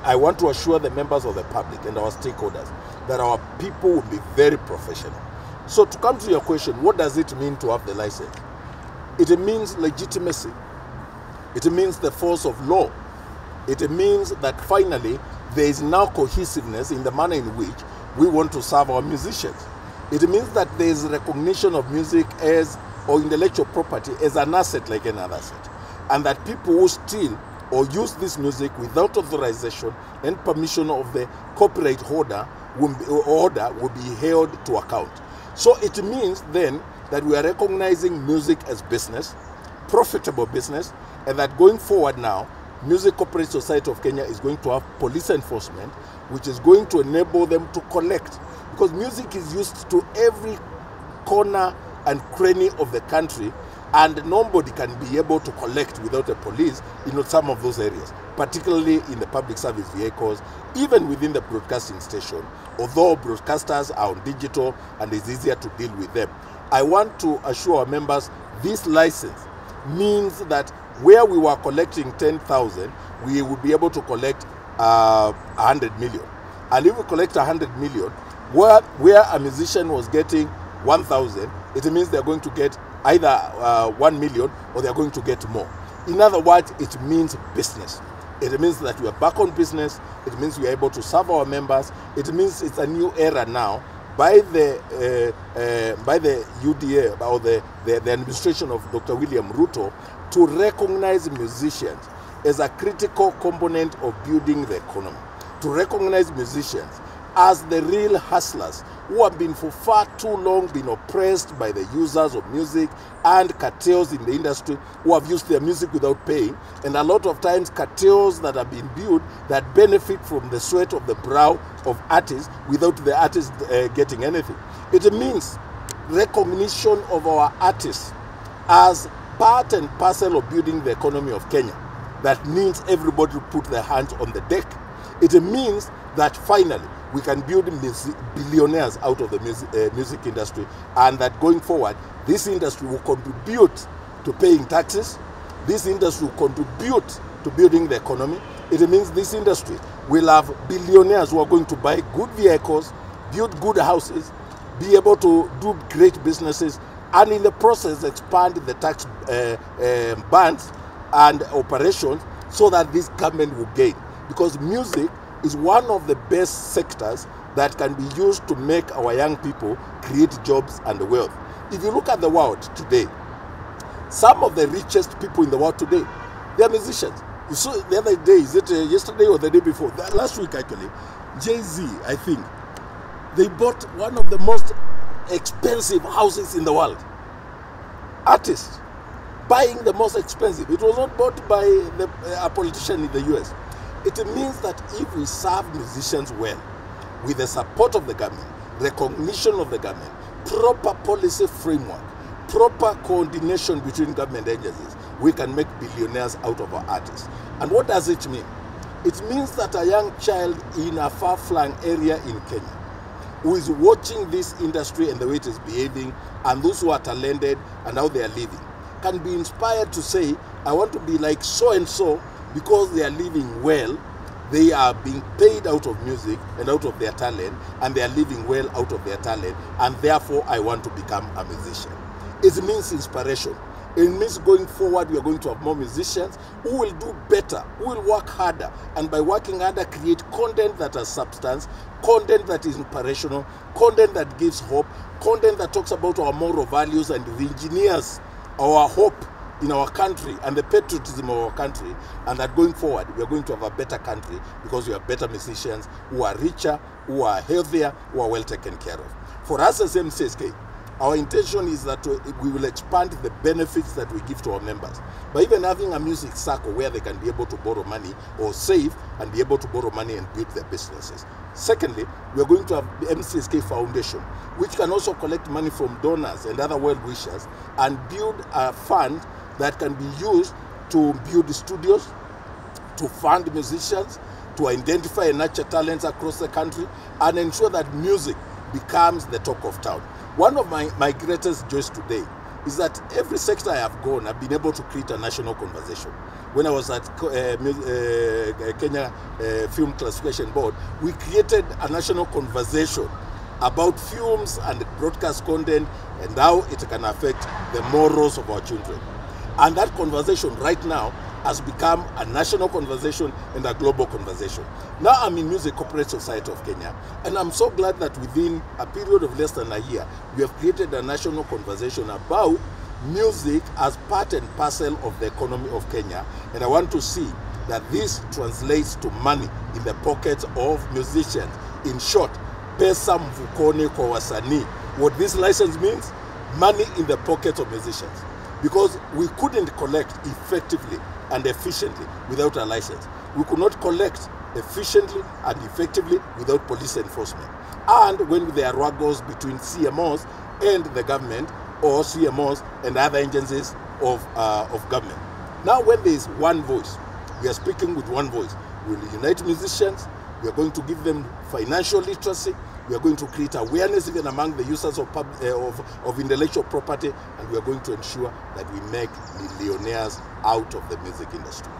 I want to assure the members of the public and our stakeholders that our people will be very professional. So to come to your question, what does it mean to have the license? It means legitimacy. It means the force of law. It means that finally there is now cohesiveness in the manner in which we want to serve our musicians. It means that there is recognition of music as, or intellectual property as an asset like any other asset. And that people who steal or use this music without authorization and permission of the copyright holder will be held to account. So it means then that we are recognizing music as business, profitable business, and that going forward now, Music Corporate Society of Kenya is going to have police enforcement, which is going to enable them to collect. Because music is used to every corner and cranny of the country, and nobody can be able to collect without a police in some of those areas, particularly in the public service vehicles, even within the broadcasting station, although broadcasters are on digital and it's easier to deal with them. I want to assure our members this license means that where we were collecting 10,000, we will be able to collect 100 million. And if we collect 100 million, where a musician was getting 1,000, it means they're going to get either 1 million or they're going to get more. In other words, it means business. It means that we are back on business. It means we are able to serve our members. It means it's a new era now by the UDA or the administration of Dr. William Ruto to recognize musicians as a critical component of building the economy, to recognize musicians as the real hustlers who have been for far too long been oppressed by the users of music and cartels in the industry who have used their music without paying, and a lot of times cartels that have been built that benefit from the sweat of the brow of artists without the artists getting anything. It means recognition of our artists as part and parcel of building the economy of Kenya. That means everybody to put their hands on the deck. It means that finally we can build billionaires out of the music industry, and that going forward, this industry will contribute to paying taxes. This industry will contribute to building the economy. It means this industry will have billionaires who are going to buy good vehicles, build good houses, be able to do great businesses, and in the process expand the tax bands and operations so that this government will gain. Because music is one of the best sectors that can be used to make our young people create jobs and wealth. If you look at the world today, some of the richest people in the world today, they are musicians. You saw the other day, is it yesterday or the day before? Last week actually, Jay-Z, I think, they bought one of the most expensive houses in the world. Artists buying the most expensive. It was not bought by a politician in the US. It means that if we serve musicians well, with the support of the government, recognition of the government, proper policy framework, proper coordination between government agencies, we can make billionaires out of our artists. And what does it mean? It means that a young child in a far-flung area in Kenya who is watching this industry and the way it is behaving, and those who are talented and how they are living, can be inspired to say, I want to be like so-and-so, because they are living well, they are being paid out of music and out of their talent, and they are living well out of their talent, and therefore I want to become a musician. It means inspiration. It means going forward we are going to have more musicians who will do better, who will work harder, and by working harder create content that has substance, content that is inspirational, content that gives hope, content that talks about our moral values and engineers our hope in our country and the patriotism of our country, and that going forward we are going to have a better country because we have better musicians who are richer, who are healthier, who are well taken care of. For us as MCSK, our intention is that we will expand the benefits that we give to our members by even having a music circle where they can be able to borrow money or save and be able to borrow money and build their businesses. Secondly, we are going to have the MCSK Foundation, which can also collect money from donors and other well-wishers and build a fund that can be used to build studios, to fund musicians, to identify and nurture talents across the country, and ensure that music becomes the talk of town. One of my greatest joys today is that every sector I have gone, I've been able to create a national conversation. When I was at Kenya Film Classification Board, we created a national conversation about films and broadcast content and how it can affect the morals of our children. And that conversation right now has become a national conversation and a global conversation. Now I'm in Music Corporate Society of Kenya, and I'm so glad that within a period of less than a year, we have created a national conversation about music as part and parcel of the economy of Kenya. And I want to see that this translates to money in the pockets of musicians. In short, pesa mfukoni kwa wasanii. What this license means? Money in the pockets of musicians. Because we couldn't collect effectively and efficiently without a license. We could not collect efficiently and effectively without police enforcement. And when there are struggles between CMOs and the government, or CMOs and other agencies of government. Now when there is one voice, we are speaking with one voice. We will unite musicians, we are going to give them financial literacy, we are going to create awareness even among the users of intellectual property, and we are going to ensure that we make millionaires out of the music industry.